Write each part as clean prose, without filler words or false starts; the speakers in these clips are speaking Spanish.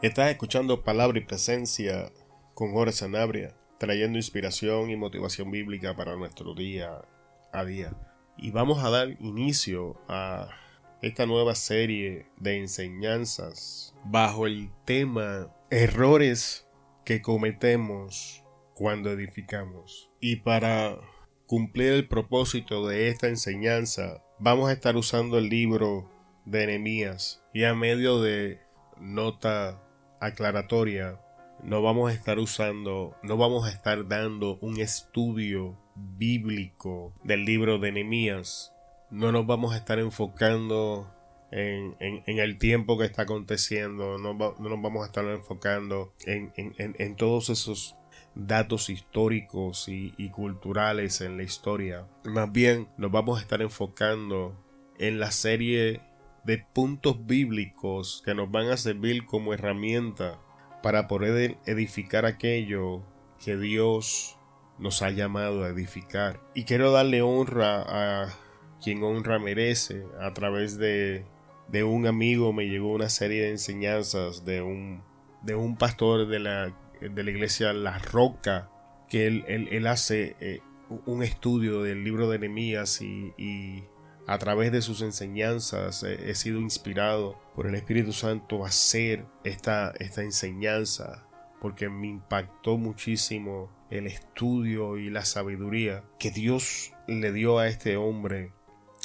Estás escuchando Palabra y Presencia con Jorge Sanabria, trayendo inspiración y motivación bíblica para nuestro día a día. Y vamos a dar inicio a esta nueva serie de enseñanzas bajo el tema Errores que cometemos cuando edificamos. Y para cumplir el propósito de esta enseñanza, vamos a estar usando el libro de Nehemías y a medio de nota aclaratoria no vamos a estar dando un estudio bíblico del libro de Nehemías. No nos vamos a estar enfocando en el tiempo que está aconteciendo, no nos vamos a estar enfocando en todos esos datos históricos y culturales en la historia. Más bien nos vamos a estar enfocando en la serie de puntos bíblicos que nos van a servir como herramienta para poder edificar aquello que Dios nos ha llamado a edificar. Y quiero darle honra a quien honra merece. A través de un amigo me llegó una serie de enseñanzas de un pastor de la iglesia La Roca, que él hace un estudio del libro de Nehemías y a través de sus enseñanzas he sido inspirado por el Espíritu Santo a hacer esta enseñanza, porque me impactó muchísimo el estudio y la sabiduría que Dios le dio a este hombre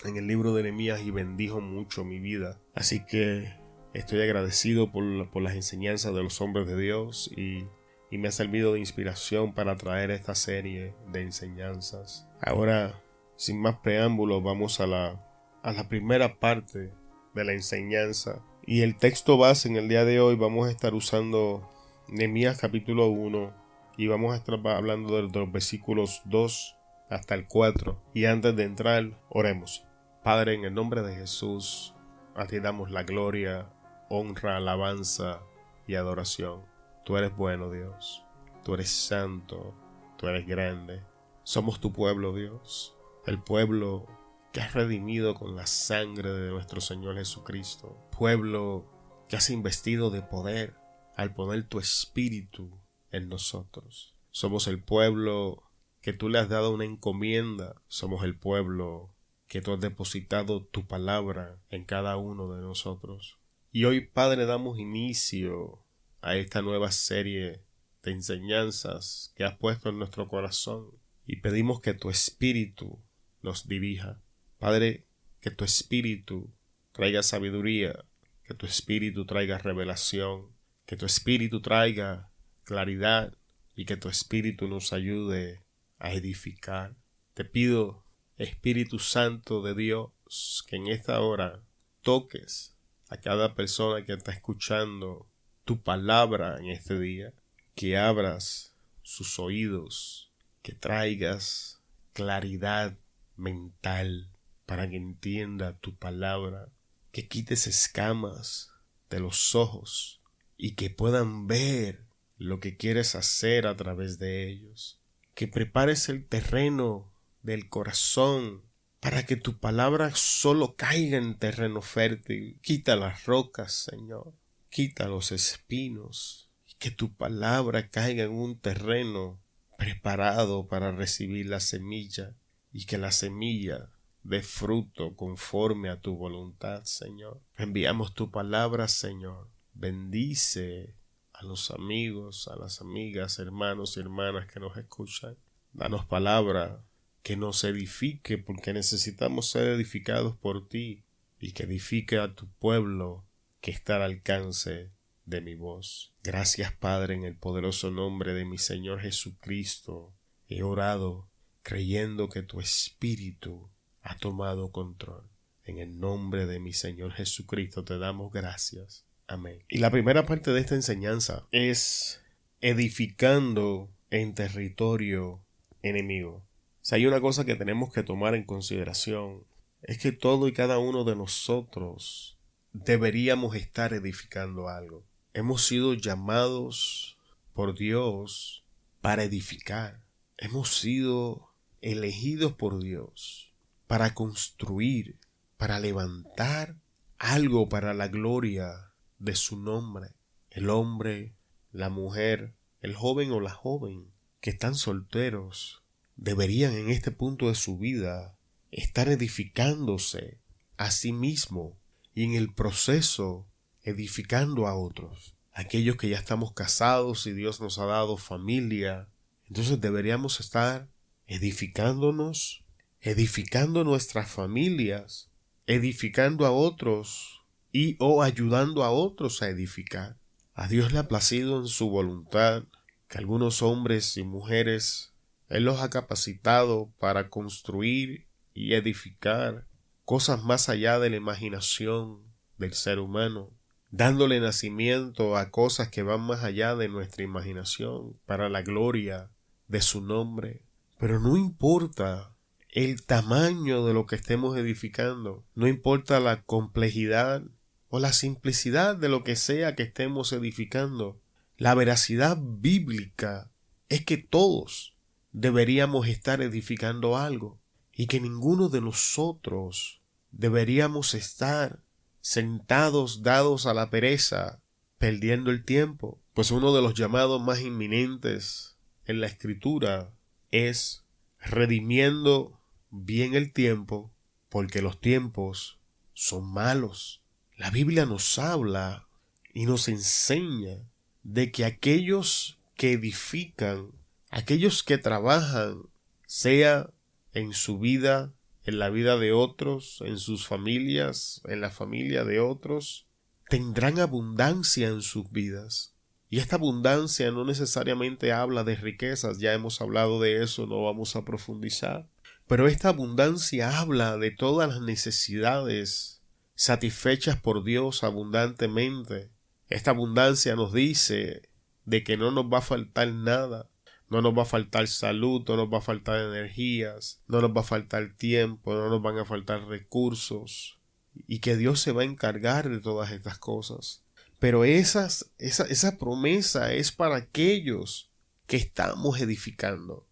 en el libro de Nehemías y bendijo mucho mi vida. Así que estoy agradecido por las enseñanzas de los hombres de Dios y me ha servido de inspiración para traer esta serie de enseñanzas. Ahora, sin más preámbulos, vamos a la primera parte de la enseñanza. Y el texto base en el día de hoy vamos a estar usando Nehemías capítulo 1 y vamos a estar hablando de los versículos 2 hasta el 4. Y antes de entrar, oremos. Padre, en el nombre de Jesús, a ti damos la gloria, honra, alabanza y adoración. Tú eres bueno, Dios. Tú eres santo. Tú eres grande. Somos tu pueblo, Dios. El pueblo que has redimido con la sangre de nuestro Señor Jesucristo. Pueblo que has investido de poder al poner tu espíritu en nosotros. Somos el pueblo que tú le has dado una encomienda. Somos el pueblo que tú has depositado tu palabra en cada uno de nosotros. Y hoy, Padre, damos inicio a esta nueva serie de enseñanzas que has puesto en nuestro corazón y pedimos que tu espíritu nos dirija. Padre, que tu espíritu traiga sabiduría, que tu espíritu traiga revelación, que tu espíritu traiga claridad y que tu espíritu nos ayude a edificar. Te pido, Espíritu Santo de Dios, que en esta hora toques a cada persona que está escuchando tu palabra en este día, que abras sus oídos, que traigas claridad mental para que entienda tu palabra, que quites escamas de los ojos y que puedan ver lo que quieres hacer a través de ellos, que prepares el terreno del corazón para que tu palabra solo caiga en terreno fértil. Quita las rocas, Señor, quita los espinos y que tu palabra caiga en un terreno preparado para recibir la semilla y que la semilla dé fruto conforme a tu voluntad, Señor. Enviamos tu palabra, Señor. Bendice a los amigos, a las amigas, hermanos y hermanas que nos escuchan. Danos palabra que nos edifique, porque necesitamos ser edificados por ti y que edifique a tu pueblo que está al alcance de mi voz. Gracias, Padre, en el poderoso nombre de mi Señor Jesucristo. He orado creyendo que tu Espíritu ha tomado control. En el nombre de mi Señor Jesucristo te damos gracias. Amén. Y la primera parte de esta enseñanza es edificando en territorio enemigo. Si hay una cosa que tenemos que tomar en consideración, es que todo y cada uno de nosotros deberíamos estar edificando algo. Hemos sido llamados por Dios para edificar. Hemos sido elegidos por Dios para construir, para levantar algo para la gloria de su nombre. el hombre, la mujer, el joven o la joven que están solteros deberían en este punto de su vida estar edificándose a sí mismo y en el proceso edificando a otros. Aquellos que ya estamos casados y Dios nos ha dado familia, entonces deberíamos estar edificándonos, edificando nuestras familias, edificando a otros y o ayudando a otros a edificar. A Dios le ha placido en su voluntad que algunos hombres y mujeres Él los ha capacitado para construir y edificar cosas más allá de la imaginación del ser humano, dándole nacimiento a cosas que van más allá de nuestra imaginación para la gloria de su nombre. Pero no importa el tamaño de lo que estemos edificando, no importa la complejidad o la simplicidad de lo que sea que estemos edificando, la veracidad bíblica es que todos deberíamos estar edificando algo y que ninguno de nosotros deberíamos estar sentados dados a la pereza, perdiendo el tiempo, pues uno de los llamados más inminentes en la Escritura es redimiendo bien el tiempo, porque los tiempos son malos. La Biblia nos habla y nos enseña de que aquellos que edifican, aquellos que trabajan, sea en su vida, en la vida de otros, en sus familias, en la familia de otros, tendrán abundancia en sus vidas. Y esta abundancia no necesariamente habla de riquezas, ya hemos hablado de eso, no vamos a profundizar. Pero esta abundancia habla de todas las necesidades satisfechas por Dios abundantemente. Esta abundancia nos dice de que no nos va a faltar nada. No nos va a faltar salud, no nos va a faltar energías, no nos va a faltar tiempo, no nos van a faltar recursos. Y que Dios se va a encargar de todas estas cosas. Pero esa promesa es para aquellos que estamos edificando.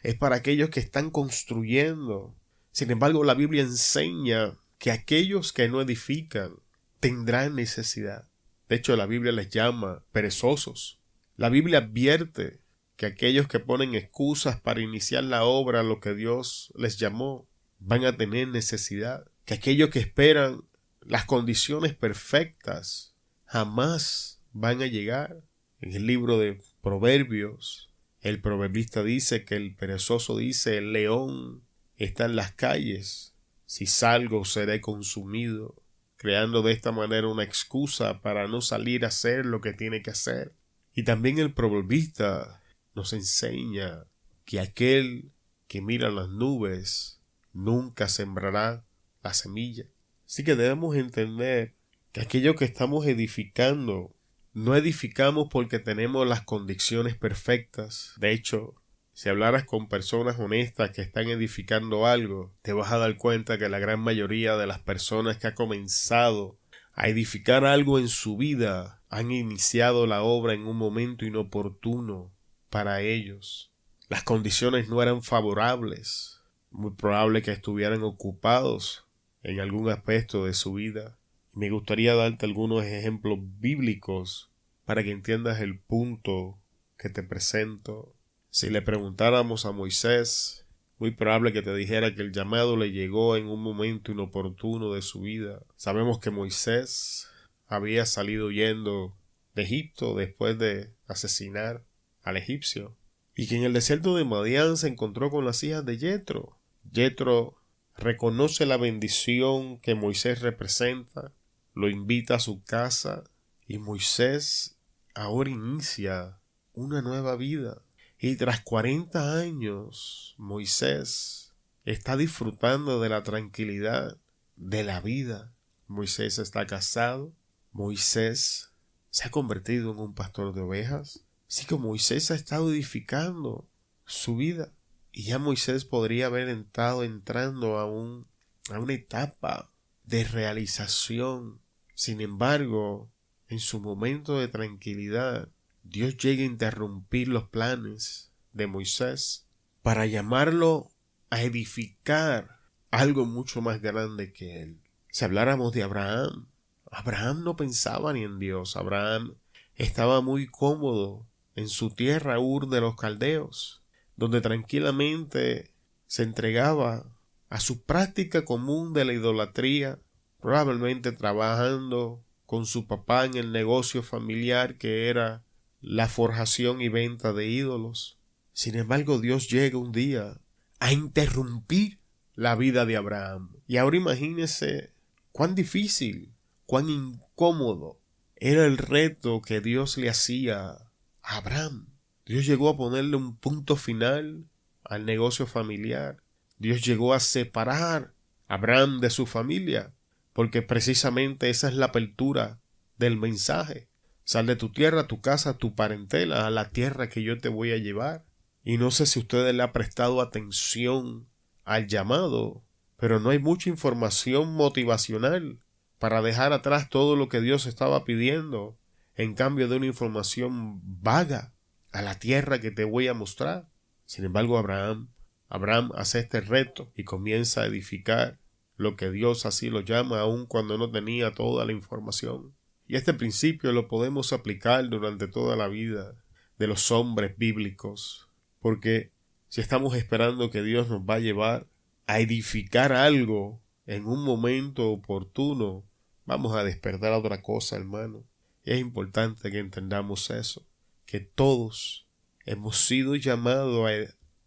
Es para aquellos que están construyendo. Sin embargo, la Biblia enseña que aquellos que no edifican tendrán necesidad. De hecho, la Biblia les llama perezosos. La Biblia advierte que aquellos que ponen excusas para iniciar la obra, lo que Dios les llamó, van a tener necesidad. Que aquellos que esperan las condiciones perfectas jamás van a llegar. En el libro de Proverbios, el proverbista dice que el perezoso dice: el león está en las calles, si salgo seré consumido, creando de esta manera una excusa para no salir a hacer lo que tiene que hacer. Y también el proverbista nos enseña que aquel que mira las nubes nunca sembrará la semilla. Así que debemos entender que aquello que estamos edificando, no edificamos porque tenemos las condiciones perfectas. De hecho, si hablaras con personas honestas que están edificando algo, te vas a dar cuenta que la gran mayoría de las personas que ha comenzado a edificar algo en su vida han iniciado la obra en un momento inoportuno para ellos. Las condiciones no eran favorables. Muy probable que estuvieran ocupados en algún aspecto de su vida. Me gustaría darte algunos ejemplos bíblicos para que entiendas el punto que te presento. Si le preguntáramos a Moisés, muy probable que te dijera que el llamado le llegó en un momento inoportuno de su vida. Sabemos que Moisés había salido huyendo de Egipto después de asesinar al egipcio, y que en el desierto de Madián se encontró con las hijas de Jetro. Jetro reconoce la bendición que Moisés representa, lo invita a su casa, y Moisés ahora inicia una nueva vida. Y tras 40 años, Moisés está disfrutando de la tranquilidad de la vida. Moisés está casado. Moisés se ha convertido en un pastor de ovejas. Así que Moisés ha estado edificando su vida. Y ya Moisés podría haber estado entrando a una etapa de realización. Sin embargo, en su momento de tranquilidad, Dios llega a interrumpir los planes de Moisés para llamarlo a edificar algo mucho más grande que él. Si habláramos de Abraham, Abraham no pensaba ni en Dios. Abraham estaba muy cómodo en su tierra Ur de los Caldeos, donde tranquilamente se entregaba a su práctica común de la idolatría, probablemente trabajando con su papá en el negocio familiar que era la forjación y venta de ídolos. Sin embargo, Dios llega un día a interrumpir la vida de Abraham. Y ahora imagínese cuán difícil, cuán incómodo era el reto que Dios le hacía a Abraham. Dios llegó a ponerle un punto final al negocio familiar. Dios llegó a separar a Abraham de su familia, porque precisamente esa es la apertura del mensaje. Sal de tu tierra, tu casa, tu parentela, a la tierra que yo te voy a llevar. Y no sé si ustedes le han prestado atención al llamado, pero no hay mucha información motivacional para dejar atrás todo lo que Dios estaba pidiendo, en cambio de una información vaga, a la tierra que te voy a mostrar. Sin embargo, Abraham hace este reto y comienza a edificar lo que Dios así lo llama, aun cuando no tenía toda la información. Y este principio lo podemos aplicar durante toda la vida de los hombres bíblicos, porque si estamos esperando que Dios nos va a llevar a edificar algo en un momento oportuno, vamos a despertar a otra cosa, hermano. Y es importante que entendamos eso, que todos hemos sido llamados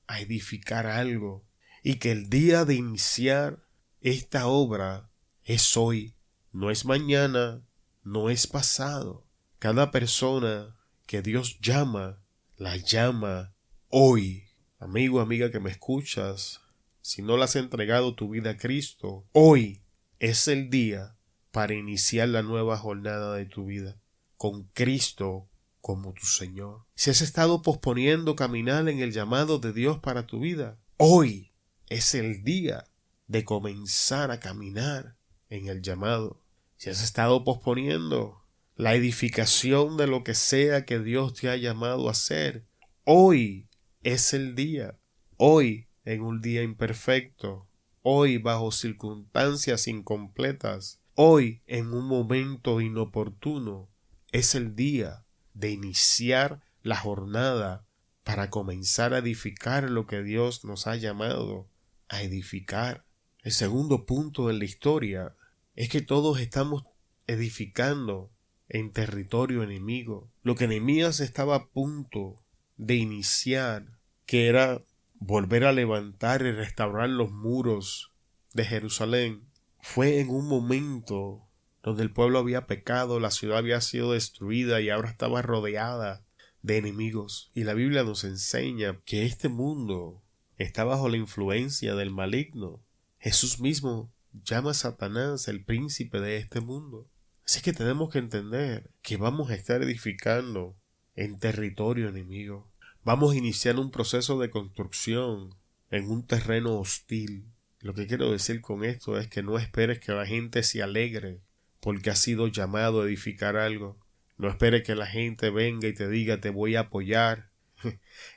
a edificar algo, y que el día de iniciar esta obra es hoy, no es mañana, no es pasado. Cada persona que Dios llama, la llama hoy. Amigo, amiga que me escuchas, si no le has entregado tu vida a Cristo, hoy es el día para iniciar la nueva jornada de tu vida, con Cristo como tu Señor. Si has estado posponiendo caminar en el llamado de Dios para tu vida, hoy es el día de comenzar a caminar en el llamado. Si has estado posponiendo la edificación de lo que sea que Dios te ha llamado a hacer, hoy es el día. Hoy, en un día imperfecto, hoy bajo circunstancias incompletas, hoy en un momento inoportuno, es el día de iniciar la jornada para comenzar a edificar lo que Dios nos ha llamado a edificar. El segundo punto en la historia es que todos estamos edificando en territorio enemigo. Lo que Nehemías estaba a punto de iniciar, que era volver a levantar y restaurar los muros de Jerusalén, fue en un momento donde el pueblo había pecado, la ciudad había sido destruida y ahora estaba rodeada de enemigos. Y la Biblia nos enseña que este mundo está bajo la influencia del maligno. Jesús mismo llama a Satanás el príncipe de este mundo. Así que tenemos que entender que vamos a estar edificando en territorio enemigo. Vamos a iniciar un proceso de construcción en un terreno hostil. Lo que quiero decir con esto es que no esperes que la gente se alegre porque ha sido llamado a edificar algo. No esperes que la gente venga y te diga te voy a apoyar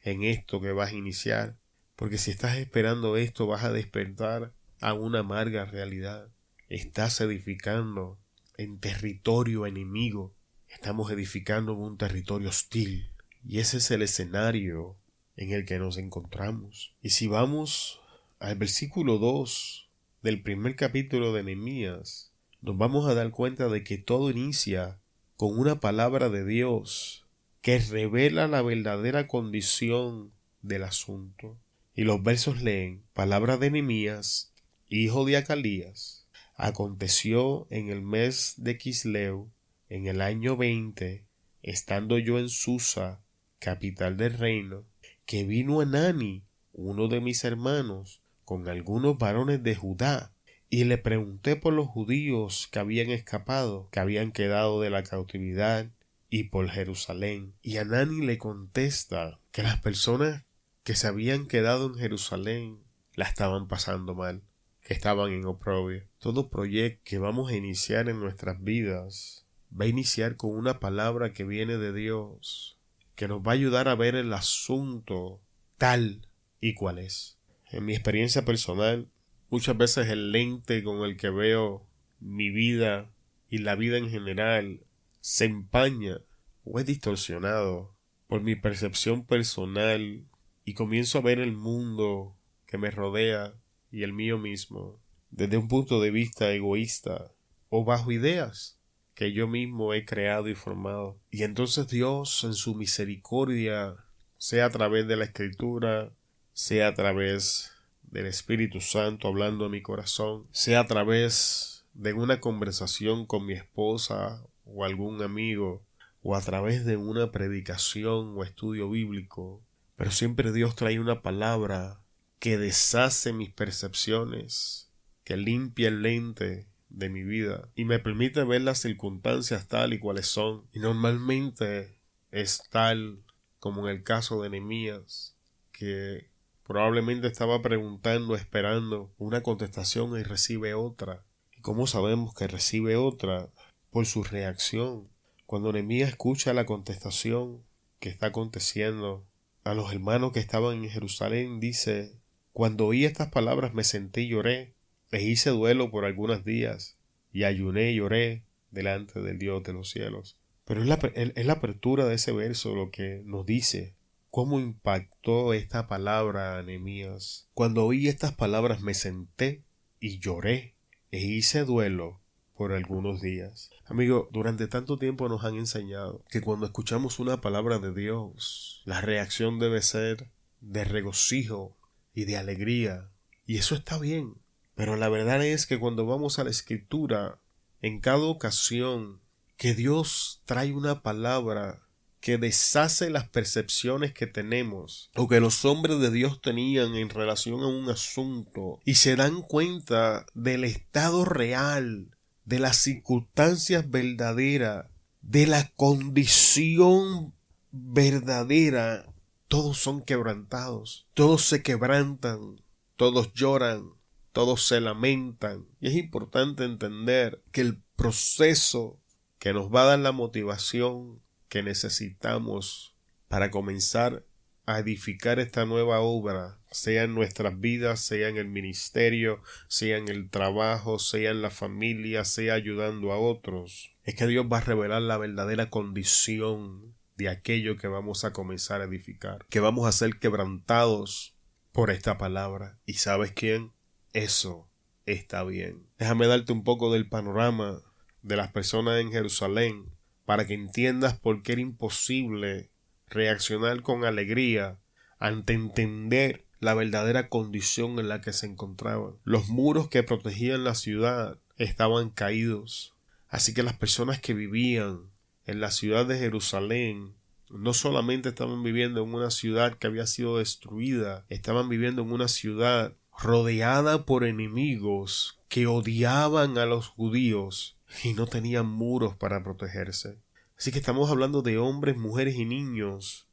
en esto que vas a iniciar, porque si estás esperando esto vas a despertar a una amarga realidad. Estás edificando en territorio enemigo. Estamos edificando en un territorio hostil. Y ese es el escenario en el que nos encontramos. Y si vamos al versículo 2 del primer capítulo de Nehemías, nos vamos a dar cuenta de que todo inicia con una palabra de Dios que revela la verdadera condición del asunto. Y los versos leen: palabra de Nehemías, hijo de Acalías. Aconteció en el mes de Quisleu, en el año 20, estando yo en Susa, capital del reino, que vino Hanani, uno de mis hermanos, con algunos varones de Judá, y le pregunté por los judíos que habían escapado, que habían quedado de la cautividad, y por Jerusalén. Y Hanani le contesta que las personas que se habían quedado en Jerusalén la estaban pasando mal, que estaban en oprobio. Todo proyecto que vamos a iniciar en nuestras vidas va a iniciar con una palabra que viene de Dios, que nos va a ayudar a ver el asunto tal y cual es. En mi experiencia personal, muchas veces el lente con el que veo mi vida y la vida en general se empaña o es distorsionado por mi percepción personal y comienzo a ver el mundo que me rodea y el mío mismo desde un punto de vista egoísta o bajo ideas que yo mismo he creado y formado. Y entonces Dios, en su misericordia, sea a través de la Escritura, sea a través del Espíritu Santo hablando a mi corazón, sea a través de una conversación con mi esposa o algún amigo, o a través de una predicación o estudio bíblico, pero siempre Dios trae una palabra que deshace mis percepciones, que limpia el lente de mi vida y me permite ver las circunstancias tal y cuales son. Y normalmente es tal como en el caso de Nehemías, que probablemente estaba preguntando, esperando una contestación y recibe otra. ¿Y cómo sabemos que recibe otra? Por su reacción. Cuando Nehemías escucha la contestación que está aconteciendo a los hermanos que estaban en Jerusalén, dice: cuando oí estas palabras me senté y lloré, e hice duelo por algunos días, y ayuné y lloré delante del Dios de los cielos. Pero es la apertura de ese verso lo que nos dice cómo impactó esta palabra a Nehemías. Cuando oí estas palabras me senté y lloré, e hice duelo por algunos días. Amigo, durante tanto tiempo nos han enseñado que cuando escuchamos una palabra de Dios, la reacción debe ser de regocijo y de alegría. Y eso está bien. Pero la verdad es que cuando vamos a la Escritura, en cada ocasión que Dios trae una palabra que deshace las percepciones que tenemos o que los hombres de Dios tenían en relación a un asunto y se dan cuenta del estado real, de las circunstancias verdaderas, de la condición verdadera, todos son quebrantados, todos se quebrantan, todos lloran, todos se lamentan. Y es importante entender que el proceso que nos va a dar la motivación que necesitamos para comenzar a edificar esta nueva obra, sea en nuestras vidas, sea en el ministerio, sea en el trabajo, sea en la familia, sea ayudando a otros, es que Dios va a revelar la verdadera condición de aquello que vamos a comenzar a edificar, que vamos a ser quebrantados por esta palabra. ¿Y sabes quién? Eso está bien. Déjame darte un poco del panorama de las personas en Jerusalén para que entiendas por qué era imposible reaccionar con alegría ante entender la verdadera condición en la que se encontraban. Los muros que protegían la ciudad estaban caídos, así que las personas que vivían en la ciudad de Jerusalén no solamente estaban viviendo en una ciudad que había sido destruida, estaban viviendo en una ciudad rodeada por enemigos que odiaban a los judíos y no tenían muros para protegerse. Así que estamos hablando de hombres, mujeres y niños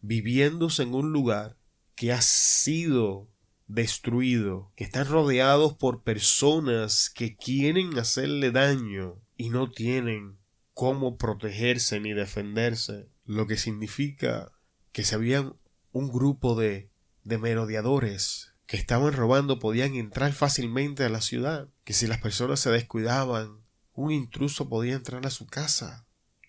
viviéndose en un lugar que ha sido destruido, que están rodeados por personas que quieren hacerle daño y no tienen cómo protegerse ni defenderse, lo que significa que si había un grupo de merodeadores que estaban robando, podían entrar fácilmente a la ciudad, que si las personas se descuidaban, un intruso podía entrar a su casa.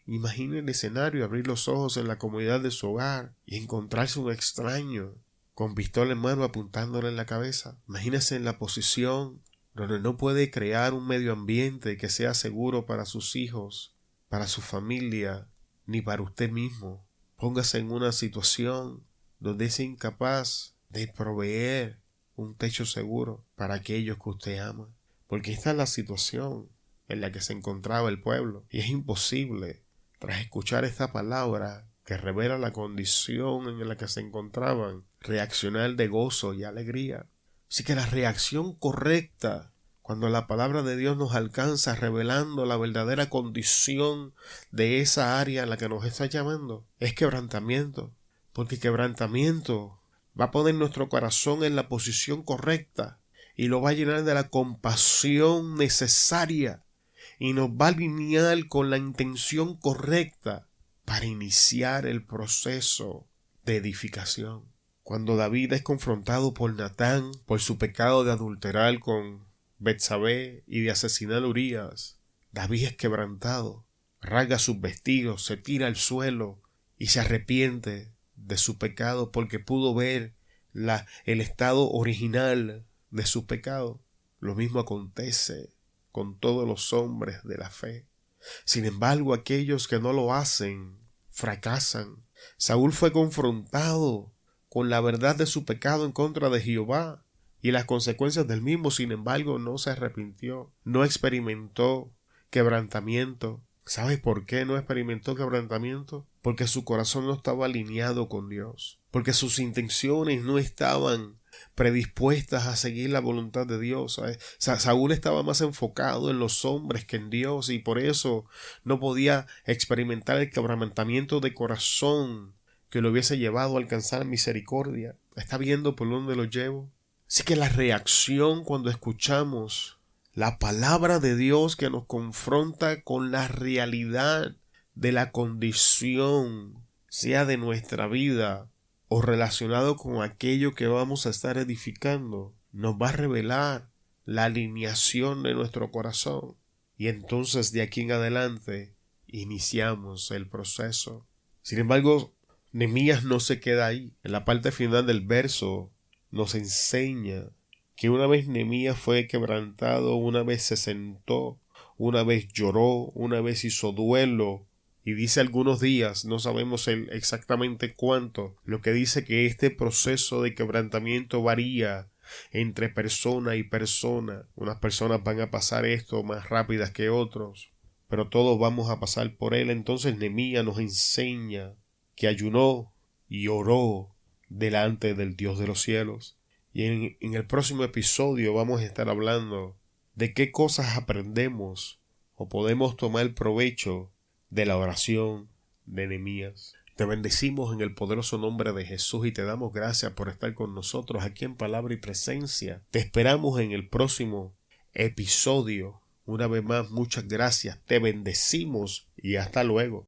Imagina el escenario, abrir los ojos en la comodidad de su hogar y encontrarse un extraño con pistola en mano apuntándole en la cabeza. Imagínese en la posición donde no puede crear un medio ambiente que sea seguro para sus hijos, para su familia, ni para usted mismo. Póngase en una situación donde es incapaz de proveer un techo seguro para aquellos que usted ama. Porque esta es la situación en la que se encontraba el pueblo. Y es imposible, tras escuchar esta palabra que revela la condición en la que se encontraban, reaccionar de gozo y alegría. Así que la reacción correcta, cuando la palabra de Dios nos alcanza revelando la verdadera condición de esa área en la que nos está llamando, es quebrantamiento. Porque quebrantamiento va a poner nuestro corazón en la posición correcta y lo va a llenar de la compasión necesaria y nos va a alinear con la intención correcta para iniciar el proceso de edificación. Cuando David es confrontado por Natán por su pecado de adulterar con Betsabé y de asesinar a Urías, David es quebrantado, rasga sus vestidos, se tira al suelo y se arrepiente de su pecado porque pudo ver el estado original de su pecado. Lo mismo acontece con todos los hombres de la fe. Sin embargo, aquellos que no lo hacen fracasan. Saúl fue confrontado con la verdad de su pecado en contra de Jehová y las consecuencias del mismo. Sin embargo, no se arrepintió, no experimentó quebrantamiento. ¿Sabes por qué no experimentó quebrantamiento? Porque su corazón no estaba alineado con Dios, porque sus intenciones no estaban predispuestas a seguir la voluntad de Dios. Saúl estaba más enfocado en los hombres que en Dios, y por eso no podía experimentar el quebrantamiento de corazón que lo hubiese llevado a alcanzar misericordia. ¿Está viendo por dónde lo llevo? Así que la reacción cuando escuchamos la palabra de Dios que nos confronta con la realidad de la condición, sea de nuestra vida o relacionado con aquello que vamos a estar edificando, nos va a revelar la alineación de nuestro corazón. Y entonces de aquí en adelante iniciamos el proceso. Sin embargo, Nehemías no se queda ahí. En la parte final del verso nos enseña que una vez Nehemías fue quebrantado, una vez se sentó, una vez lloró, una vez hizo duelo, y dice algunos días, no sabemos exactamente cuánto, lo que dice que este proceso de quebrantamiento varía entre persona y persona. Unas personas van a pasar esto más rápidas que otros, pero todos vamos a pasar por él. Entonces Nehemías nos enseña que ayunó y oró delante del Dios de los cielos. Y en el próximo episodio vamos a estar hablando de qué cosas aprendemos o podemos tomar provecho de la oración de Nehemías. Te bendecimos en el poderoso nombre de Jesús y te damos gracias por estar con nosotros aquí en Palabra y Presencia. Te esperamos en el próximo episodio. Una vez más, muchas gracias. Te bendecimos y hasta luego.